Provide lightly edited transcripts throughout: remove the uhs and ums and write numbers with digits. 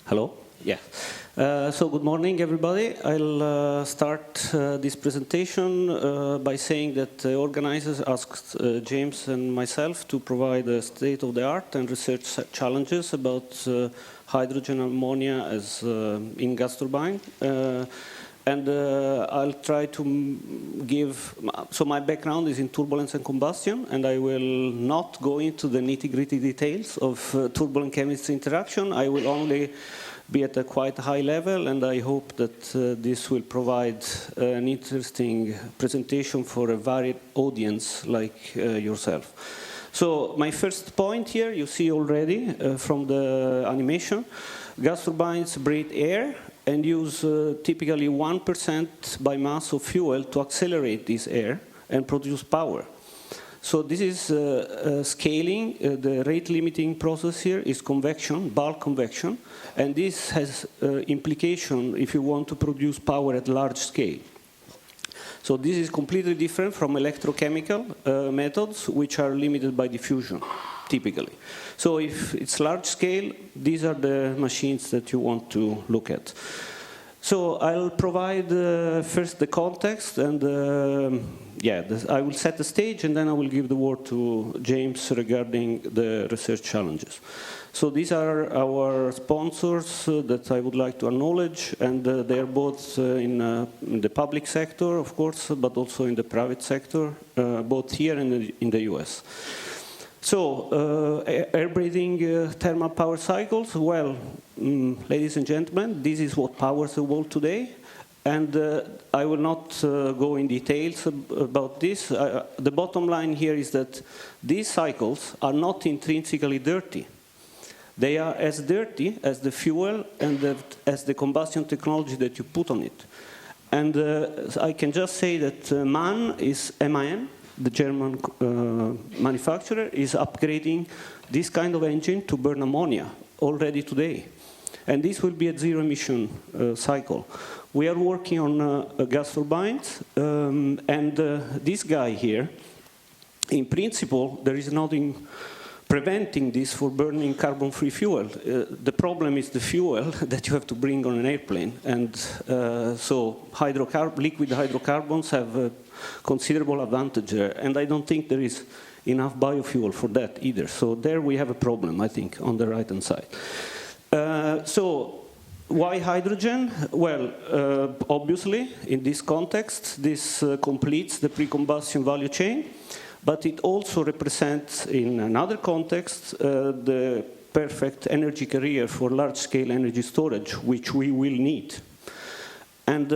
Hello? Yeah. So good morning, everybody. I'll start this presentation by saying that the organizers asked James and myself to provide a state-of-the-art and research challenges about hydrogen and ammonia as in gas turbine. I'll try to give, so my background is in turbulence and combustion, and I will not go into the nitty-gritty details of turbulent chemistry interaction. I will only be at a quite high level, and I hope that this will provide an interesting presentation for a varied audience like yourself. So my first point here, you see already from the animation, gas turbines breathe air and use typically 1% by mass of fuel to accelerate this air and produce power. So this is scaling. The rate limiting process here is convection, bulk convection, and this has implication if you want to produce power at large scale. So this is completely different from electrochemical methods, which are limited by diffusion, typically. So if it's large scale, these are the machines that you want to look at. So I'll provide first the context, and I will set the stage, and then I will give the word to James regarding the research challenges. So these are our sponsors that I would like to acknowledge, and they are both in the public sector, of course, but also in the private sector, both here and in the US. So, air-breathing thermal power cycles, well, ladies and gentlemen, this is what powers the world today. And I will not go in details about this. The bottom line here is that these cycles are not intrinsically dirty. They are as dirty as the fuel and as the combustion technology that you put on it. And I can just say that MAN, the German manufacturer, is upgrading this kind of engine to burn ammonia already today. And this will be a zero emission cycle. We are working on gas turbines, and this guy here, in principle, there is nothing preventing this for burning carbon-free fuel. The problem is the fuel that you have to bring on an airplane. And so liquid hydrocarbons have considerable advantage there. And I don't think there is enough biofuel for that either. So there we have a problem, I think, on the right-hand side. So why hydrogen? Well, obviously, in this context, this completes the pre-combustion value chain. But it also represents, in another context, the perfect energy carrier for large-scale energy storage, which we will need. And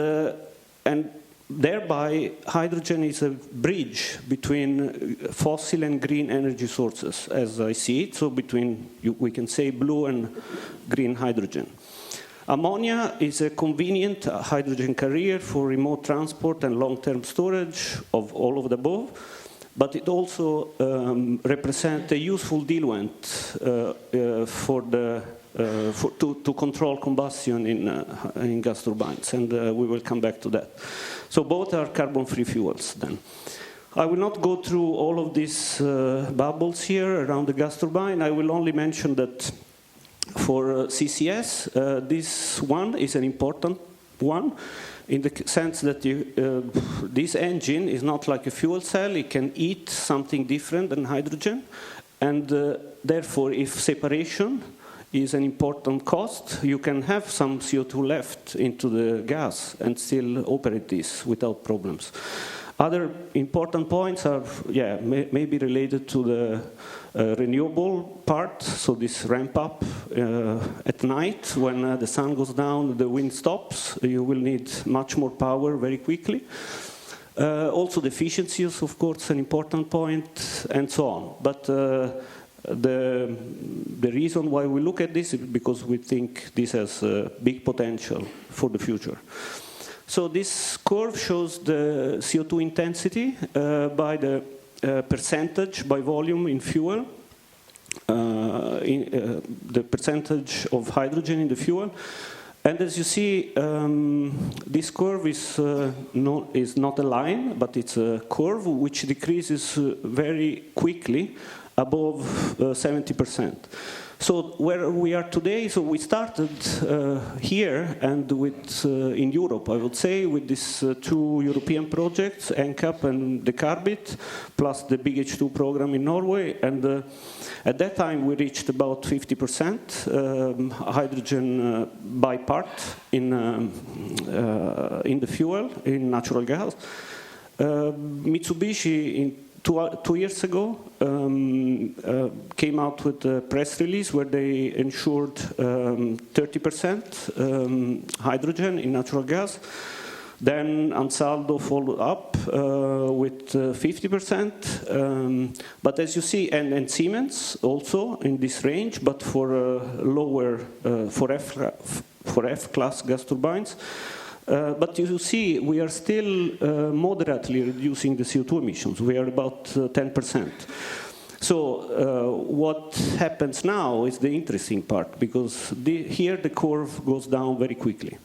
thereby, hydrogen is a bridge between fossil and green energy sources, as I see it. So between, we can say, blue and green hydrogen. Ammonia is a convenient hydrogen carrier for remote transport and long-term storage of all of the above. But it also represents a useful diluent to control combustion in gas turbines, and we will come back to that. So both are carbon-free fuels then. I will not go through all of these bubbles here around the gas turbine. I will only mention that for CCS, this one is an important one, in the sense that this engine is not like a fuel cell. It can eat something different than hydrogen. And therefore, if separation is an important cost, you can have some CO2 left into the gas and still operate this without problems. Other important points are, maybe related to the renewable part. So this ramp up at night when the sun goes down, the wind stops, you will need much more power very quickly. Also the efficiency is, of course, an important point, and so on. But the reason why we look at this is because we think this has big potential for the future. So this curve shows the CO2 intensity by the percentage by volume in fuel, the percentage of hydrogen in the fuel. And as you see, this curve is not a line, but it's a curve which decreases very quickly above 70%. So where we are today, so we started here and with, in Europe, I would say, with these two European projects, NCAP and the Carbit, plus the Big H2 program in Norway. And at that time, we reached about 50% hydrogen by part in the fuel, in natural gas. Mitsubishi, in two years ago, came out with a press release where they ensured 30% hydrogen in natural gas. Then Ansaldo followed up with 50%. But as you see, and Siemens also in this range, but for lower, for F-class gas turbines. But you see, we are still moderately reducing the CO2 emissions. We are about 10%. So what happens now is the interesting part, because here the curve goes down very quickly.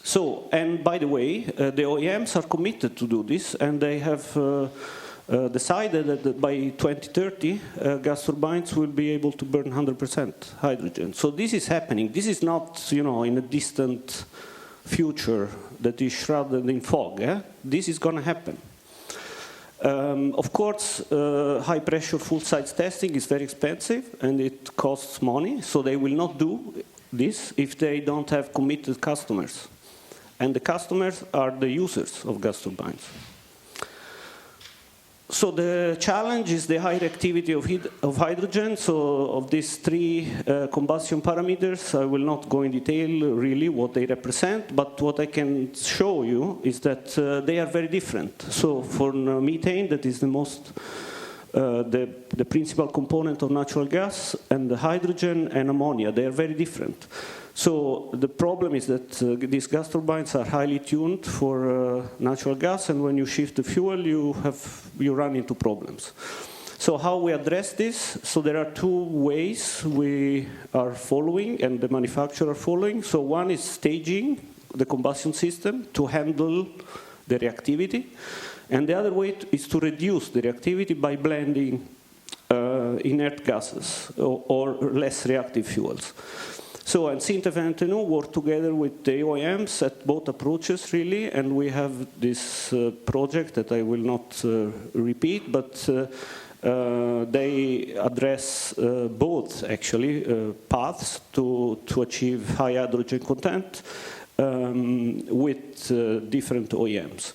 So, and by the way, the OEMs are committed to do this, and they have decided that by 2030, gas turbines will be able to burn 100% hydrogen. So this is happening. This is not, you know, in a distant future that is shrouded in fog. This is going to happen. Of course, high-pressure full-size testing is very expensive, and it costs money, so they will not do this if they don't have committed customers. And the customers are the users of gas turbines. So the challenge is the high reactivity of hydrogen. So of these three combustion parameters, I will not go in detail really what they represent, but what I can show you is that they are very different. So for methane, that is the most, the principal component of natural gas, and the hydrogen and ammonia, they are very different. So the problem is that these gas turbines are highly tuned for natural gas, and when you shift the fuel, you run into problems. So how we address this? So there are two ways we are following, and the manufacturer are following. So one is staging the combustion system to handle the reactivity, and the other way is to reduce the reactivity by blending inert gases or less reactive fuels. So, and SINTEF and NTNU work together with the OEMs at both approaches, really, and we have this project that I will not repeat, but they address both, actually, paths to achieve high hydrogen content with different OEMs.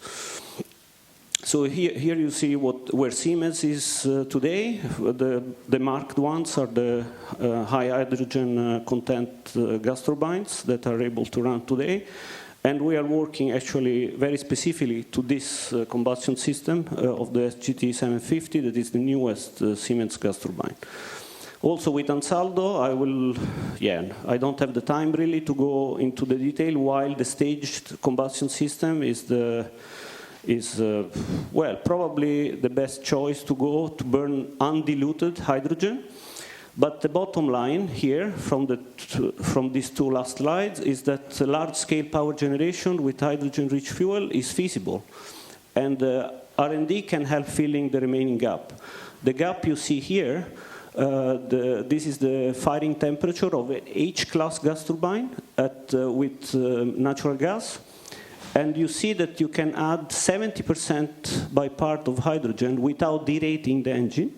So here you see where Siemens is today. The marked ones are the high hydrogen content gas turbines that are able to run today. And we are working actually very specifically to this combustion system of the SGT 750, that is the newest Siemens gas turbine. Also with Ansaldo, I don't have the time really to go into the detail, while the staged combustion system is well, probably the best choice to go to burn undiluted hydrogen. But the bottom line here from these two last slides is that large-scale power generation with hydrogen-rich fuel is feasible. And R&D can help filling the remaining gap. The gap you see here, this is the firing temperature of an H-class gas turbine with natural gas. And you see that you can add 70% by part of hydrogen without derating the engine.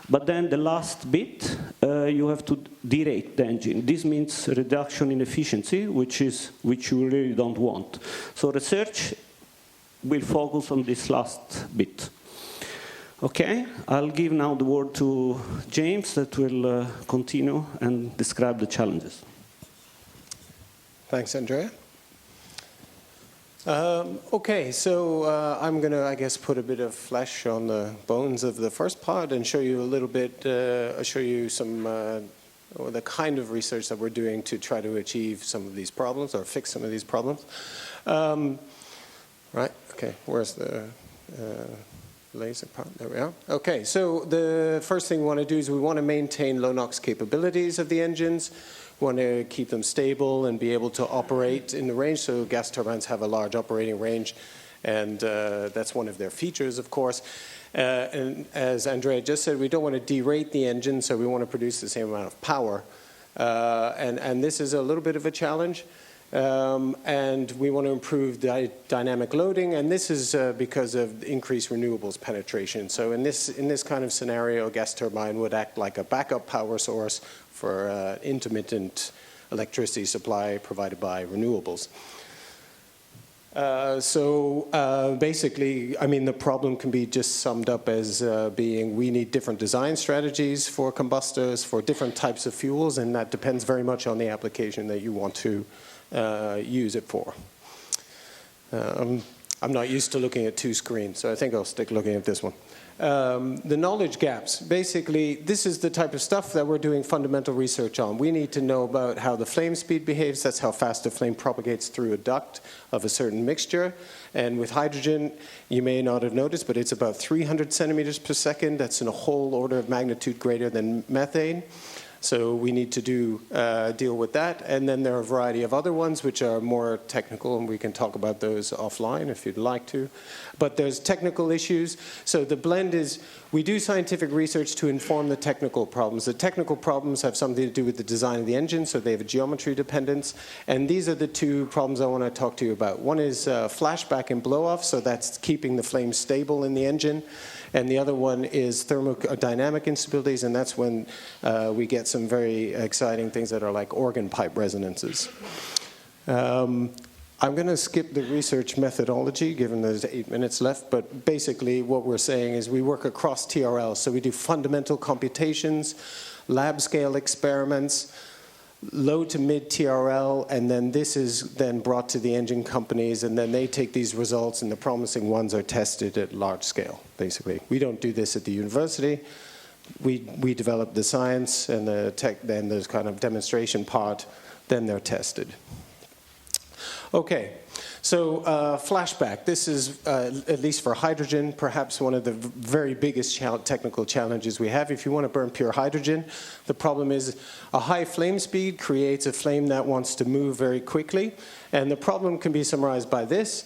But then the last bit, you have to derate the engine. This means reduction in efficiency, which you really don't want. So research will focus on this last bit. Okay, I'll give now the word to James that will continue and describe the challenges. Thanks, Andrea. Okay, so I'm going to, I guess, put a bit of flesh on the bones of the first part and show you a little bit, show you some, the kind of research that we're doing to try to achieve some of these problems or fix some of these problems. Right, okay, where's the laser part? There we are. Okay, so the first thing we want to do is we want to maintain low NOx capabilities of the engines. We want to keep them stable and be able to operate in the range. So gas turbines have a large operating range, and that's one of their features, of course. And as Andrea just said, we don't want to derate the engine, so we want to produce the same amount of power. And this is a little bit of a challenge. And we want to improve dynamic loading, and this is because of increased renewables penetration. So in this kind of scenario, a gas turbine would act like a backup power source for intermittent electricity supply provided by renewables. Basically, I mean, the problem can be just summed up as being we need different design strategies for combustors, for different types of fuels, and that depends very much on the application that you want to use it for. I'm not used to looking at two screens, so I think I'll stick looking at this one. The knowledge gaps. Basically, this is the type of stuff that we're doing fundamental research on. We need to know about how the flame speed behaves. That's how fast the flame propagates through a duct of a certain mixture. And with hydrogen, you may not have noticed, but it's about 300 centimeters per second. That's in a whole order of magnitude greater than methane. So we need to deal with that. And then there are a variety of other ones which are more technical, and we can talk about those offline if you'd like to. But there's technical issues. So the blend is, we do scientific research to inform the technical problems. The technical problems have something to do with the design of the engine, so they have a geometry dependence. And these are the two problems I want to talk to you about. One is flashback and blow-off, so that's keeping the flame stable in the engine. And the other one is thermodynamic instabilities, and that's when we get some very exciting things that are like organ pipe resonances. I'm going to skip the research methodology, given there's 8 minutes left, but basically what we're saying is we work across TRL, so we do fundamental computations, lab scale experiments, low to mid TRL, and then this is then brought to the engine companies, and then they take these results, and the promising ones are tested at large scale, basically. We don't do this at the university. We develop the science and the tech, then there's kind of demonstration part, then they're tested. Okay, so flashback. This is, at least for hydrogen, perhaps one of the very biggest technical challenges we have. If you want to burn pure hydrogen, the problem is a high flame speed creates a flame that wants to move very quickly. And the problem can be summarized by this.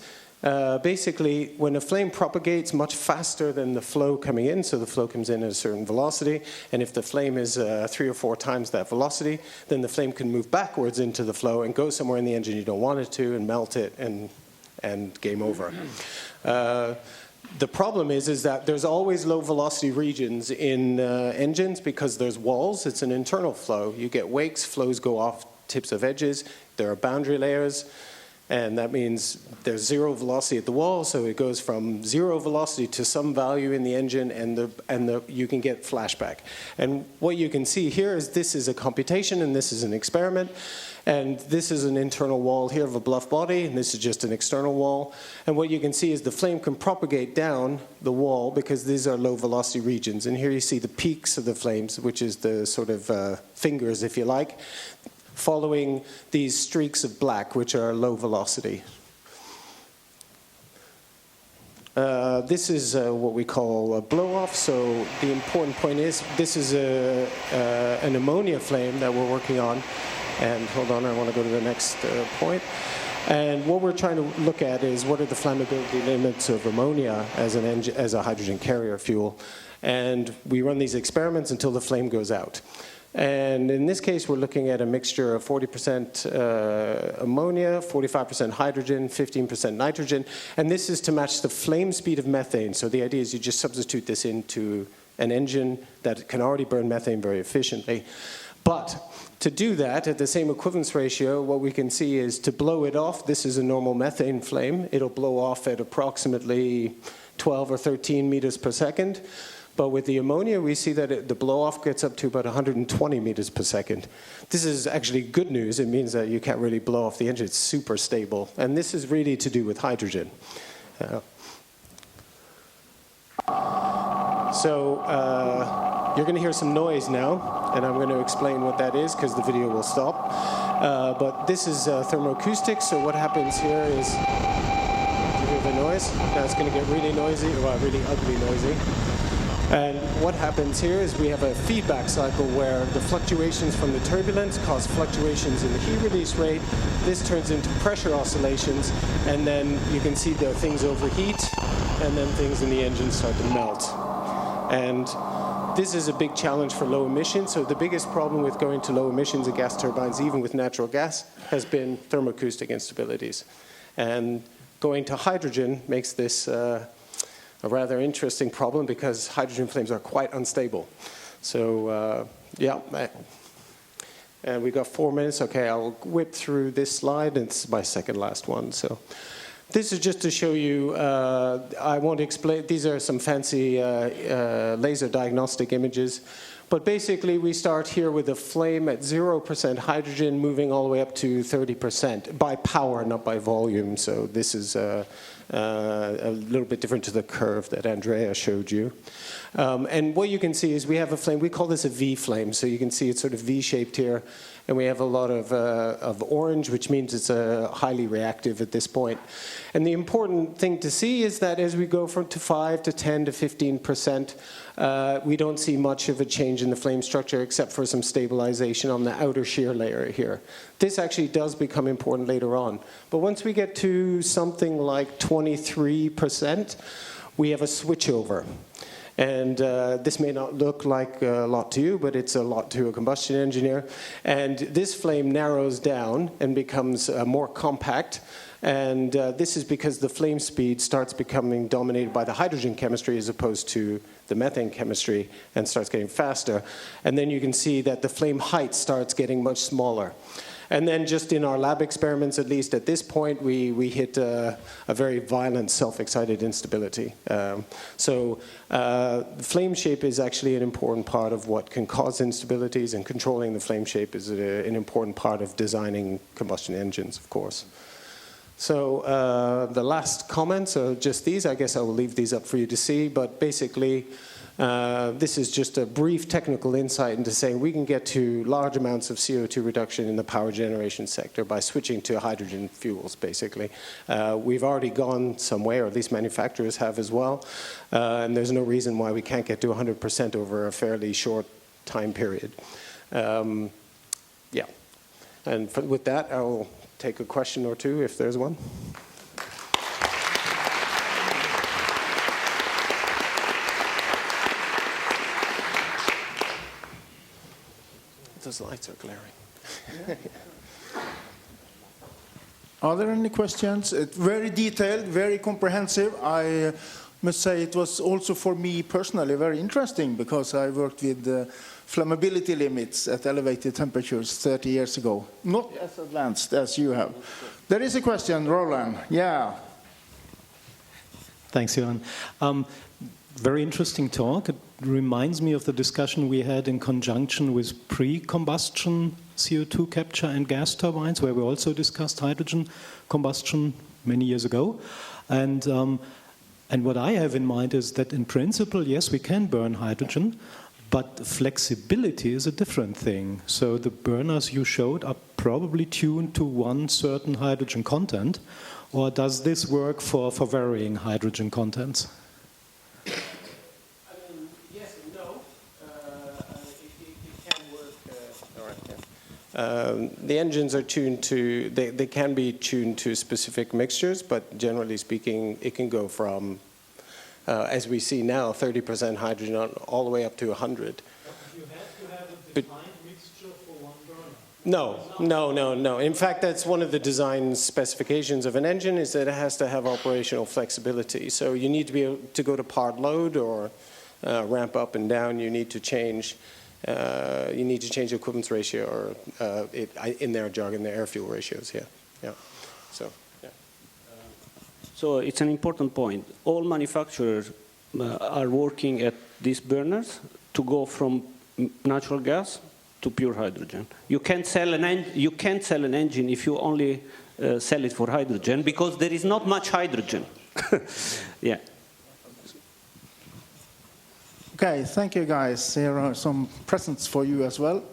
Basically, when a flame propagates much faster than the flow coming in, so the flow comes in at a certain velocity, and if the flame is 3 or 4 times that velocity, then the flame can move backwards into the flow and go somewhere in the engine you don't want it to and melt it and game over. The problem is that there's always low velocity regions in engines because there's walls. It's an internal flow. You get wakes, flows go off tips of edges. There are boundary layers. And that means there's 0 velocity at the wall, so it goes from 0 velocity to some value in the engine, and you can get flashback. And what you can see here is this is a computation, and this is an experiment. And this is an internal wall here of a bluff body, and this is just an external wall. And what you can see is the flame can propagate down the wall because these are low velocity regions. And here you see the peaks of the flames, which is the sort of fingers, if you like, following these streaks of black, which are low velocity. This is what we call a blow-off. So the important point is this is an ammonia flame that we're working on. And hold on, I want to go to the next point. And what we're trying to look at is what are the flammability limits of ammonia as a hydrogen carrier fuel. And we run these experiments until the flame goes out. And in this case, we're looking at a mixture of 40% ammonia, 45% hydrogen, 15% nitrogen. And this is to match the flame speed of methane. So the idea is you just substitute this into an engine that can already burn methane very efficiently. But to do that at the same equivalence ratio, what we can see is to blow it off, this is a normal methane flame. It'll blow off at approximately 12 or 13 meters per second. But with the ammonia, we see that the blow-off gets up to about 120 meters per second. This is actually good news. It means that you can't really blow off the engine. It's super stable. And this is really to do with hydrogen. You're going to hear some noise now, and I'm going to explain what that is because the video will stop. But this is thermoacoustics. So what happens here is, you hear the noise? Now it's going to get really noisy, well, really ugly noisy. And what happens here is we have a feedback cycle where the fluctuations from the turbulence cause fluctuations in the heat release rate. This turns into pressure oscillations, and then you can see the things overheat, and then things in the engine start to melt. And this is a big challenge for low emissions. So the biggest problem with going to low emissions of gas turbines, even with natural gas, has been thermoacoustic instabilities. And going to hydrogen makes this a rather interesting problem because hydrogen flames are quite unstable. So yeah, and we got 4 minutes. Okay, I'll whip through this slide. It's my second last one. So this is just to show you, I won't explain, these are some fancy laser diagnostic images. But basically, we start here with a flame at 0% hydrogen moving all the way up to 30% by power, not by volume. So this is a little bit different to the curve that Andrea showed you. And what you can see is we have a flame, we call this a V flame. So you can see it's sort of V-shaped here. And we have a lot of orange, which means it's highly reactive at this point. And the important thing to see is that as we go from to 5 to 10 to 15%, we don't see much of a change in the flame structure except for some stabilization on the outer shear layer here. This actually does become important later on. But once we get to something like 23%, we have a switchover. And this may not look like a lot to you, but it's a lot to a combustion engineer. And this flame narrows down and becomes more compact. And this is because the flame speed starts becoming dominated by the hydrogen chemistry as opposed to the methane chemistry and starts getting faster. And then you can see that the flame height starts getting much smaller. And then just in our lab experiments, at least at this point, we hit a very violent self-excited instability. So flame shape is actually an important part of what can cause instabilities, and controlling the flame shape is an important part of designing combustion engines, of course. So the last comments are just these. I guess I will leave these up for you to see, but basically, this is just a brief technical insight into saying we can get to large amounts of CO2 reduction in the power generation sector by switching to hydrogen fuels, basically. We've already gone some way, or at least manufacturers have as well, and there's no reason why we can't get to 100% over a fairly short time period. Yeah, and with that, I'll take a question or two if there's one. Those lights are glaring. Are there any questions? It's very detailed, very comprehensive. I must say it was also for me personally very interesting because I worked with flammability limits at elevated temperatures 30 years ago. Not as advanced as you have. There is a question, Roland. Yeah. Thanks, Johan. Very interesting talk. It reminds me of the discussion we had in conjunction with pre-combustion CO2 capture and gas turbines, where we also discussed hydrogen combustion many years ago. And what I have in mind is that in principle, yes, we can burn hydrogen, but flexibility is a different thing. So the burners you showed are probably tuned to one certain hydrogen content, or does this work for varying hydrogen contents? Yes and no. It can work. All right, yeah. The engines are tuned to, they can be tuned to specific mixtures, but generally speaking, it can go from, as we see now, 30% hydrogen all the way up to 100. You have to have a defined mixture for one burner. No. In fact, that's one of the design specifications of an engine, is that it has to have operational flexibility. So you need to be able to go to part load or ramp up and down. You need to change equipment ratio, or in their jargon, the air fuel ratios. Yeah. So. Yeah. So it's an important point. All manufacturers are working at these burners to go from natural gas to pure hydrogen. You can't sell an engine if you only sell it for hydrogen, because there is not much hydrogen. Yeah. Okay, thank you guys. Here are some presents for you as well.